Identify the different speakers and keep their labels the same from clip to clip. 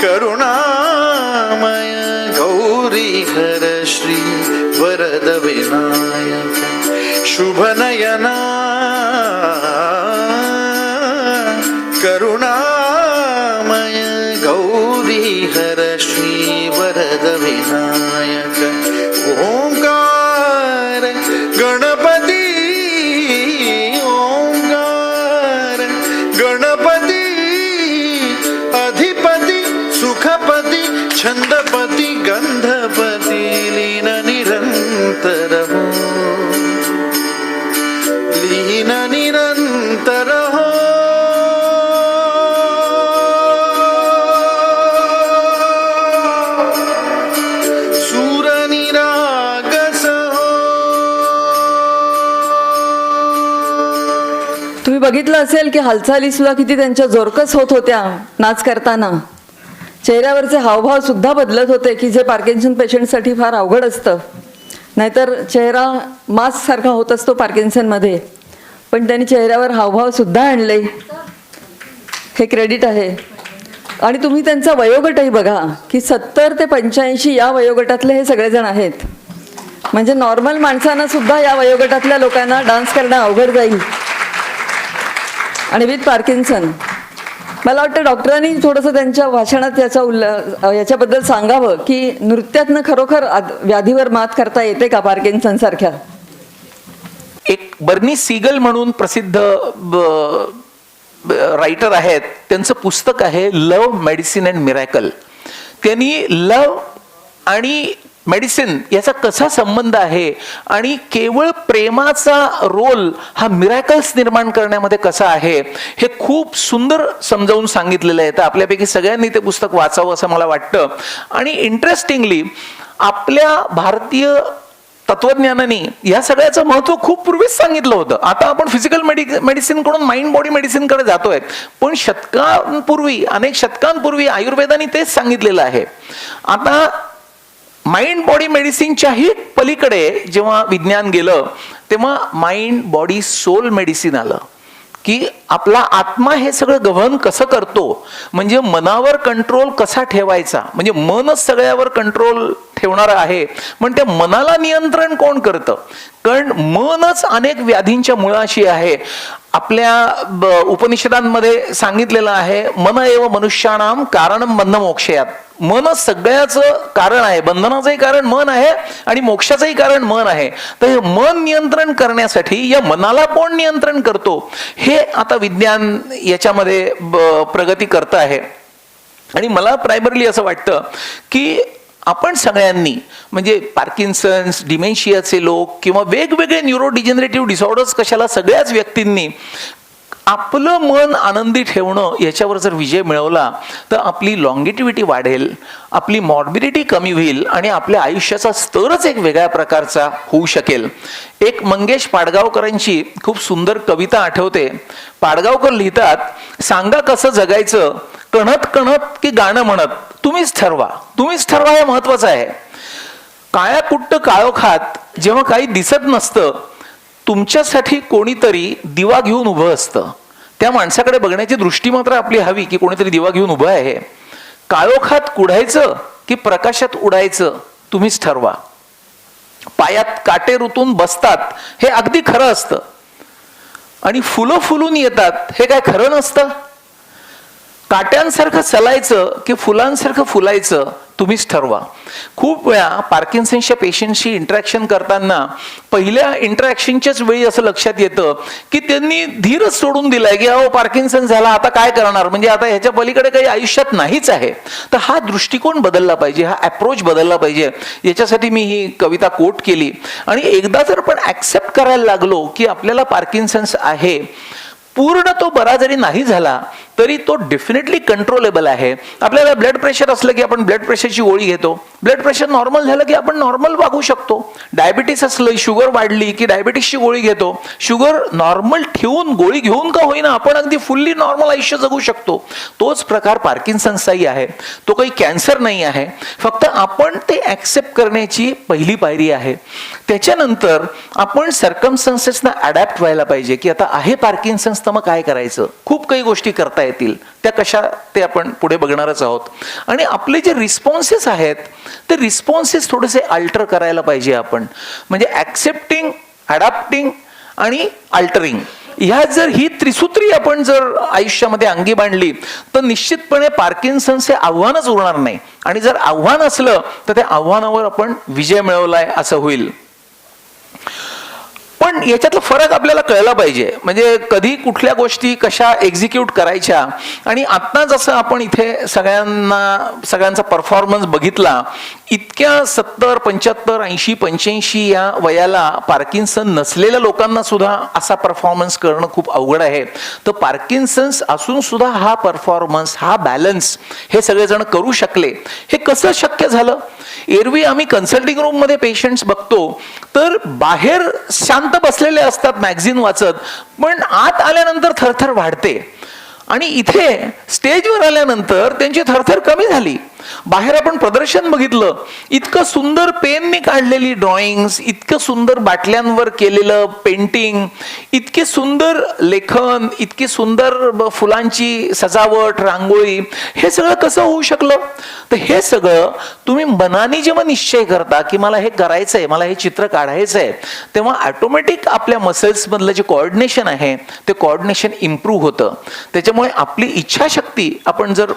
Speaker 1: करुणामय गौरी हर श्री वरद विनायक शुभनयना करुणामय गौरी हर श्री वरद विनायक ओंकार गणपती ओंकार गणपती अधिपती सुखपती छंदपती गंधपती लीन निरंतर हो लीन निरंतर हो सूर निरागस हो.
Speaker 2: तुम्ही बघितलं असेल की हालचाली सुद्धा किती त्यांच्या जोरकस होत होत्या नाच करताना. चेहऱ्यावरचे हावभाव सुद्धा बदलत होते की जे पार्किन्सन पेशंटसाठी फार अवघड असतं. नाहीतर चेहरा मास्क सारखा होत असतो पार्किन्सनमध्ये, पण त्यांनी चेहऱ्यावर हावभाव सुद्धा आणले, हे क्रेडिट आहे. आणि तुम्ही त्यांचा वयोगटही बघा की 70 ते 85 या वयोगटातले हे सगळेजण आहेत. म्हणजे नॉर्मल माणसांना सुद्धा या वयोगटातल्या लोकांना डान्स करणं अवघड जाईल. आणि विथ पार्किन्सन मला वाटतं डॉक्टरांनी थोडंसं त्यांच्या भाषणात याच्याबद्दल सांगावं की नृत्यातनं खरोखर व्याधीवर मात करता येते का पार्किन्सन सारख्या.
Speaker 3: एक बर्नी सीगल म्हणून प्रसिद्ध रायटर आहेत, त्यांचं पुस्तक आहे लव्ह मेडिसिन अँड मिरॅकल. त्यांनी लव्ह आणि मेडिसिन याचा कसा संबंध आहे आणि केवळ प्रेमाचा रोल हा मिरॅकल्स निर्माण करण्यामध्ये कसा आहे हे खूप सुंदर समजावून सांगितलेलं आहे. तर आपल्यापैकी सगळ्यांनी ते पुस्तक वाचावं असं मला वाटतं. आणि इंटरेस्टिंगली आपल्या भारतीय तत्वज्ञानाने या सगळ्याचं महत्व खूप पूर्वीच सांगितलं होतं. आता आपण फिजिकल मेडिसिन कडून माइंड बॉडी मेडिसिन कडे जातोय, पण शतकांपूर्वी अनेक शतकांपूर्वी आयुर्वेदाने तेच सांगितलेलं आहे. आता माइंड बॉडी मेडिसिनच्याही पलीकडे जेव्हा विज्ञान गेलं तेव्हा माइंड बॉडी सोल मेडिसिन आलं की आपला आत्मा हे सगळं गव्हर्न कसं करतो, म्हणजे मनावर कंट्रोल कसा ठेवायचा, म्हणजे मनच सगळ्यावर कंट्रोल ठेवणारं आहे. पण त्या मनाला नियंत्रण कोण करतं, कारण मनच अनेक व्याधींच्या मुळाशी आहे. आपल्या उपनिषदांमध्ये सांगितलेलं आहे मन एव मनुष्याणाम कारणम बंध मोक्षयात. मनच सगळ्याचं कारण आहे, बंधनाचंही कारण मन आहे आणि मोक्षाचंही कारण मन आहे. तर हे मन नियंत्रण करण्यासाठी या मनाला कोण नियंत्रण करतो हे आता विज्ञान याच्यामध्ये प्रगती करत आहे. आणि मला प्रायमरली असं वाटतं की आपण सगळ्यांनी म्हणजे पार्किन्सन्स, डिमेन्शियाचे लोक किंवा वेगवेगळे न्यूरोडिजेनरेटिव्ह डिसऑर्डर्स कशाला, सगळ्याच व्यक्तींनी आपलं मन आनंदी ठेवणं याच्यावर जर विजय मिळवला तर आपली लॉंगिटिव्हिटी वाढेल, आपली मॉर्बिडिटी कमी होईल आणि आपल्या आयुष्याचा स्तरच एक वेगळ्या प्रकारचा होऊ शकेल. एक मंगेश पाडगावकरांची खूप सुंदर कविता आठवते. पाडगावकर लिहितात, सांगा कसं जगायचं कणत कणत की गाणं म्हणत, तुम्हीच ठरवा. तुम्हीच ठरवा हे महत्वाचं आहे. काळ्या कुट्ट काळोखात जेव्हा काही दिसत नसतं तुमच्यासाठी कोणीतरी दिवा घेऊन उभं असतं. त्या माणसाकडे बघण्याची दृष्टी मात्र आपली हवी की कोणीतरी दिवा घेऊन उभं आहे. काळोखात कुडायचं की प्रकाशात उडायचं तुम्हीच ठरवा. पायात काटे रुतून बसतात हे अगदी खरं असतं आणि फुलं फुलून येतात हे काय खरं नसतं. काट्यांसारखं चलायचं की फुलांसारखं फुलायचं तुम्हीच ठरवा. खूप वेळा पार्किन्सनच्या पेशंटशी इंटरॅक्शन करताना पहिल्या इंटरॅक्शनच्याच वेळी असं लक्षात येतं की त्यांनी धीरच सोडून दिलाय की अहो पार्किन्सन झाला आता काय करणार, म्हणजे आता ह्याच्या पलीकडे काही आयुष्यात नाहीच आहे. तर हा दृष्टिकोन बदलला पाहिजे, हा अप्रोच बदलला पाहिजे. याच्यासाठी मी ही कविता कोट केली. आणि एकदा जर पण ऍक्सेप्ट करायला लागलो की आपल्याला पार्किन्सन्स आहे, पूर्ण तो बरा जरी नाही झाला तरी तो डेफिनेटली कंट्रोलेबल आहे. आपल्याला ब्लड प्रेशर असलं की आपण ब्लड प्रेशरची गोळी घेतो, ब्लड प्रेशर नॉर्मल झालं की आपण नॉर्मल वागू शकतो. डायबिटीस असलं, शुगर वाढली की डायबिटीसची गोळी घेतो. शुगर नॉर्मल ठेवून गोळी घेऊन का होईना आपण अगदी फुल्ली नॉर्मल आयुष्य जगू शकतो. तोच प्रकार पार्किन्सन्सचाही आहे. तो काही कॅन्सर नाही आहे, फक्त आपण ते ऍक्सेप्ट करण्याची पहिली पायरी आहे. त्याच्यानंतर आपण सर्कमस्टन्सेसना अडॅप्ट व्हायला पाहिजे की आता आहे पार्किन्सन्स नसतं मग काय करायचं. खूप काही गोष्टी करता येतील, त्या कशा ते आपण पुढे बघणारच आहोत. आणि आपले जे रिस्पॉन्सेस आहेत ते रिस्पॉन्सेस थोडेसे अल्टर करायला पाहिजे आपण. म्हणजे ॲक्सेप्टिंग, अडॅप्टिंग आणि अल्टरिंग, ह्या जर ही त्रिसूत्री आपण जर आयुष्यामध्ये अंगी बांधली तर निश्चितपणे पार्किन्सन्स हे आव्हानच उरणार नाही. आणि जर आव्हान असलं तर त्या आव्हानावर आपण विजय मिळवलाय असं होईल. पण याच्यातला फरक आपल्याला कळला पाहिजे. म्हणजे कधी कुठल्या गोष्टी कशा एक्झिक्यूट करायच्या. आणि आता जसं आपण इथे सगळ्यांचा परफॉर्मन्स बघितला, इतक्या 70, 75, 80, 85 या वयाला पार्किन्सन नसलेल्या लोकांना सुद्धा असा परफॉर्मन्स करणं खूप अवघड आहे. तर पार्किन्सन्स असून सुद्धा हा परफॉर्मन्स, हा बॅलन्स हे सगळेजण करू शकले. हे कसं शक्य झालं? एरवी आम्ही कन्सल्टिंग रूममध्ये पेशंट्स बघतो तर बाहेर शांत बसलेले असतात मॅगझिन वाचत, पण आत आल्यानंतर थरथर वाढते. आणि इथे स्टेजवर आल्यानंतर त्यांची थरथर कमी झाली. बाहेर आपण प्रदर्शन बघितलं, इतकं सुंदर पेननी काढलेली ड्रॉइंग्स, इतकं सुंदर बाटल्यांवर केलेलं पेंटिंग, इतके सुंदर लेखन, इतकी सुंदर फुलांची सजावट, रांगोळी, हे सगळं कसं होऊ शकलं? तर हे सगळं तुम्ही मनाने जेव्हा निश्चय करता की मला हे करायचंय, मला हे चित्र काढायचंय, तेव्हा ऑटोमॅटिक आपल्या मसल्स मधलं जे कोऑर्डिनेशन आहे ते कोऑर्डिनेशन इम्प्रूव्ह होतं. त्याच्यामुळे आपली इच्छाशक्ती आपण जर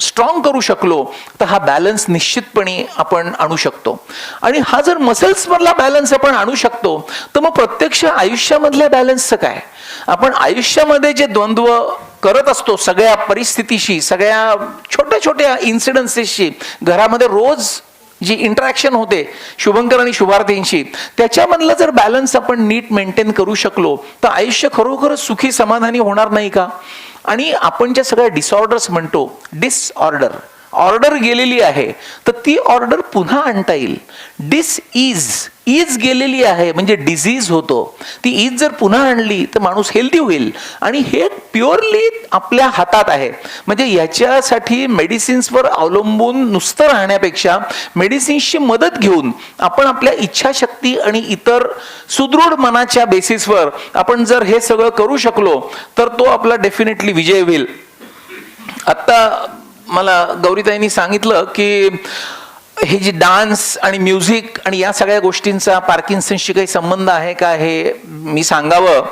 Speaker 3: स्ट्रॉंग करू शकलो तर हा बॅलन्स निश्चितपणे आपण आणू शकतो. आणि हा जर मसल्स मधला बॅलन्स आपण आणू शकतो तर मग प्रत्यक्ष आयुष्यामधल्या बॅलन्सचं काय? आपण आयुष्यामध्ये जे द्वंद्व करत असतो सगळ्या परिस्थितीशी, सगळ्या छोट्या छोट्या इन्सिडन्सेसशी, घरामध्ये रोज जी इंटरॅक्शन होते शुभंकर आणि शुभार्थींशी, त्याच्यामधला जर बॅलन्स आपण नीट मेंटेन करू शकलो तर आयुष्य खरोखरच सुखी समाधानी होणार नाही का? आणि आपण ज्या सगळ्या डिसऑर्डर्स म्हणतो, डिसऑर्डर, ऑर्डर गेलेली आहे तर ती ऑर्डर पुन्हा आणता येईल. इज गेलेली आहे म्हणजे डिझीज होतो, ती इज जर पुन्हा आणली तर माणूस हेल्दी होईल. आणि हे प्युअरली आपल्या हातात आहे. म्हणजे याच्यासाठी मेडिसिन्सवर अवलंबून नुसतं राहण्यापेक्षा मेडिसिन्सची मदत घेऊन आपण आपल्या इच्छाशक्ती आणि इतर सुदृढ मनाच्या बेसिसवर आपण जर हे सगळं करू शकलो तर तो आपला डेफिनेटली विजय होईल. आता मला गौरीताईंनी सांगितलं की हे जे डान्स आणि म्युझिक आणि या सगळ्या गोष्टींचा पार्किन्सनशी काही संबंध आहे का हे मी सांगावं.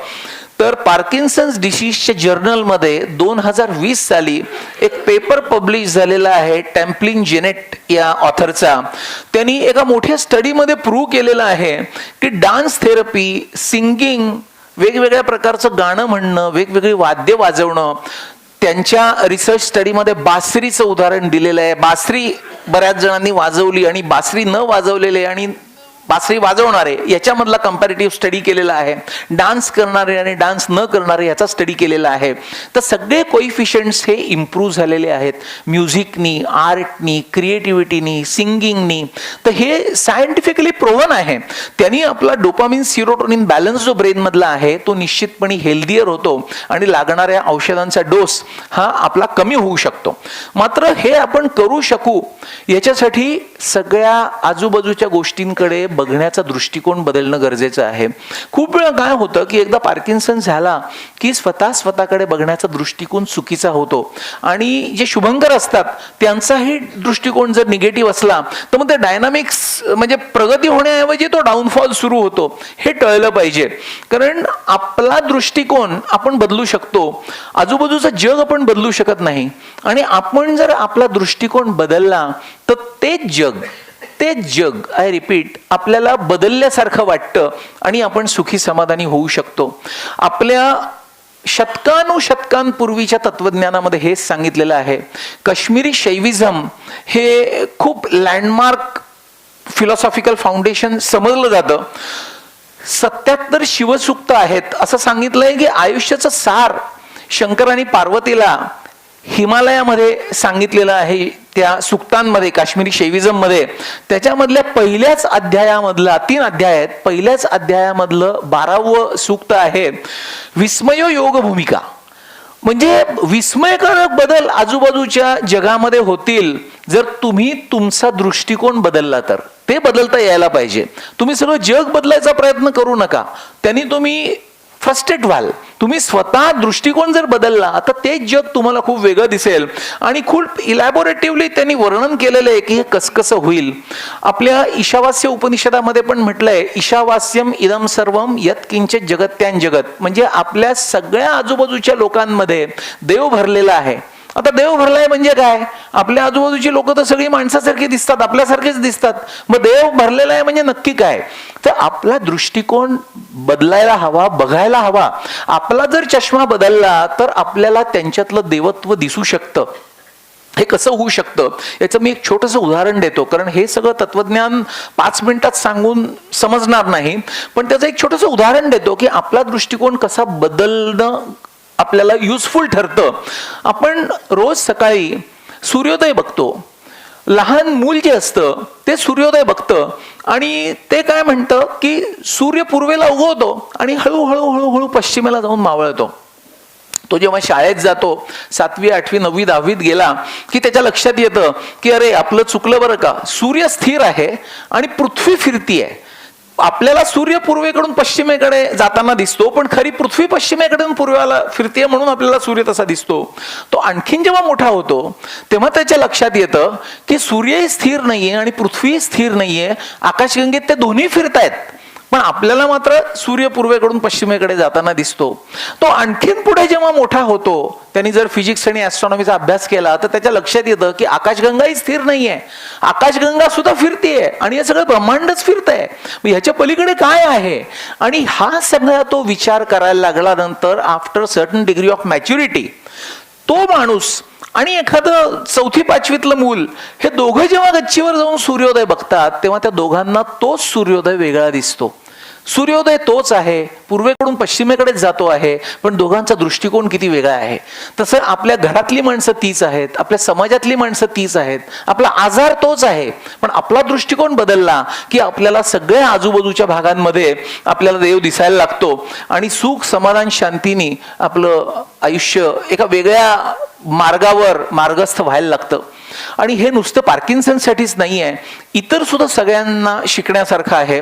Speaker 3: तर पार्किन्सन्स डिसीजच्या जर्नलमध्ये 2020 साली एक पेपर पब्लिश झालेला आहे टेम्पलिन जेनेट या ऑथरचा. त्यांनी एका मोठ्या स्टडीमध्ये प्रूव्ह केलेलं आहे की डान्स थेरपी, सिंगिंग, वेगवेगळ्या प्रकारचं गाणं म्हणणं, वेगवेगळी वाद्य वाजवणं, त्यांच्या रिसर्च स्टडीमध्ये बासरीचं उदाहरण दिलेलं आहे. बासरी बऱ्याच जणांनी वाजवली आणि बासरी न वाजवलेले आणि बासरी वाजवणारे याच्यामधला कंपॅरेटिव्ह स्टडी केलेला आहे. डान्स करणारे आणि डान्स न करणारे याचा स्टडी केलेला आहे. तर सगळे कोइफिशियंट्स हे इम्प्रूव्ह झालेले आहेत म्युझिकनी, आर्टनी, क्रिएटिव्हिटीनी, सिंगिंगनी. तर हे सायंटिफिकली प्रोव्हन आहे. त्यांनी आपला डोपामिन सिरोटोनिन बॅलन्स जो ब्रेन मधला आहे तो निश्चितपणे हेल्दियर होतो आणि लागणाऱ्या औषधांचा डोस हा आपला कमी होऊ शकतो. मात्र हे आपण करू शकू याच्यासाठी सगळ्या आजूबाजूच्या गोष्टींकडे बघण्याचा दृष्टिकोन बदलणं गरजेचं आहे. खूप वेळा काय होतं की एकदा पार्किन्सन झाला की स्वतःकडे बघण्याचा दृष्टिकोन चुकीचा होतो. आणि जे शुभंकर असतात त्यांचाही दृष्टिकोन जर निगेटिव्ह असला तर मग ते डायनामिक्स म्हणजे प्रगती होण्याऐवजी तो डाऊनफॉल सुरू होतो. हे टळलं पाहिजे. कारण आपला दृष्टिकोन आपण बदलू शकतो, आजूबाजूचं जग आपण बदलू शकत नाही. आणि आपण जर आपला दृष्टिकोन बदलला तर तेच जग आय रिपीट आपल्याला बदलल्यासारखं वाटतं आणि आपण सुखी समाधानी होऊ शकतो. आपल्या शतकानुशतकांपूर्वीच्या तत्वज्ञानामध्ये हेच सांगितलेलं आहे. काश्मीरी शैविझम हे खूप लँडमार्क फिलॉसॉफिकल फाउंडेशन समजलं जातं. 77 शिवसूक्त आहेत असं सांगितलंय की आयुष्याचं सार शंकराने पार्वतीला हिमालयामध्ये सांगितलेलं आहे. त्या सुक्तांमध्ये, काश्मीरी शैविझम मध्ये, त्याच्यामधल्या पहिल्याच अध्यायामधला 3 अध्याय आहेत. पहिल्याच अध्यायामधलं 12वं सूक्त आहे विस्मयो योग भूमिका. म्हणजे विस्मयकारक बदल आजूबाजूच्या जगामध्ये होतील जर तुम्ही तुमचा दृष्टिकोन बदलला तर. ते बदलता यायला पाहिजे. तुम्ही सगळं जग बदलायचा प्रयत्न करू नका. त्यांनी तुम्ही फ्रस्ट्रेट व्हाल. तुम्ही स्वतः दृष्टिकोन जर बदलला तर तेच जग तुम्हाला खूप वेगळं दिसेल. आणि खूप इलॅबोरेटिव्हली त्यांनी वर्णन केलेलं आहे की हे कसं होईल. आपल्या ईशावास्य उपनिषदामध्ये पण म्हटलंय, ईशावास्यम इदम सर्वम यत् किंचित जगत्यान जगत. म्हणजे आपल्या सगळ्या आजूबाजूच्या लोकांमध्ये देव भरलेला आहे. आता देव भरलाय म्हणजे काय? आपल्या आजूबाजूची लोक तर सगळी माणसासारखी दिसतात, आपल्यासारखेच दिसतात. मग देव भरलेला आहे म्हणजे नक्की काय? तर आपला दृष्टिकोन बदलायला हवा, बघायला हवा. आपला जर चष्मा बदलला तर आपल्याला त्यांच्यातलं देवत्व दिसू शकतं. हे कसं होऊ शकतं याचं मी एक छोटंसं उदाहरण देतो, कारण हे सगळं तत्वज्ञान 5 मिनिटात सांगून समजणार नाही. पण त्याचं एक छोटंसं उदाहरण देतो की आपला दृष्टिकोन कसा बदलणं आपल्याला युजफुल ठरतं. आपण रोज सकाळी सूर्योदय बघतो. लहान मूल जे असतं ते सूर्योदय बघतं आणि ते काय म्हणतं की सूर्य पूर्वेला उगवतो आणि हळूहळू हळूहळू पश्चिमेला जाऊन मावळतो. तो जेव्हा शाळेत जातो, 7वी 8वी 9वी 10वीत गेला की त्याच्या लक्षात येतं की अरे आपलं चुकलं बरं का, सूर्य स्थिर आहे आणि पृथ्वी फिरतीये. आपल्याला सूर्य पूर्वेकडून पश्चिमेकडे जाताना दिसतो, पण खरी पृथ्वी पश्चिमेकडून पूर्वेला फिरते म्हणून आपल्याला सूर्य तसा दिसतो. तो आणखीन जेव्हा मोठा होतो तेव्हा त्याच्या लक्षात येतं की सूर्यही स्थिर नाहीये आणि पृथ्वीही स्थिर नाहीये. आकाशगंगेत ते दोन्ही फिरतायत, पण आपल्याला मात्र सूर्य पूर्वेकडून पश्चिमेकडे जाताना दिसतो. तो आणखीन पुढे जेव्हा मोठा होतो, त्यांनी जर फिजिक्स आणि ॲस्ट्रॉनॉमीचा अभ्यास केला तर त्याच्या लक्षात येतं की आकाशगंगाही स्थिर नाहीये, आकाशगंगा सुद्धा फिरतीये आणि हे सगळं ब्रह्मांडच फिरतंय. ह्याच्या पलीकडे काय आहे? आणि हा सगळा तो विचार करायला लागल्यानंतर after certain degree of maturity तो माणूस आणि एखादं 4थी 5वीतलं मूल हे दोघं जेव्हा गच्चीवर जाऊन सूर्योदय बघतात तेव्हा त्या दोघांना तोच सूर्योदय वेगळा दिसतो. सूर्योदय तोच आहे, पूर्वेकडून पश्चिमेकडेच जातो आहे, पण दोघांचा दृष्टिकोन किती वेगळा आहे. तसं आपल्या घरातली माणसं तीच आहेत, आपल्या समाजातली माणसं तीच आहेत, आपला आजार तोच आहे, पण आपला दृष्टिकोन बदलला की आपल्याला सगळ्या आजूबाजूच्या भागांमध्ये आपल्याला देव दिसायला लागतो आणि सुख समाधान शांतीने आपलं आयुष्य एका वेगळ्या मार्गावर मार्गस्थ व्हायला लागतं. आणि हे नुसतं पार्किन्सनसाठीच नाही आहे, इतर सुद्धा सगळ्यांना शिकण्यासारखं आहे.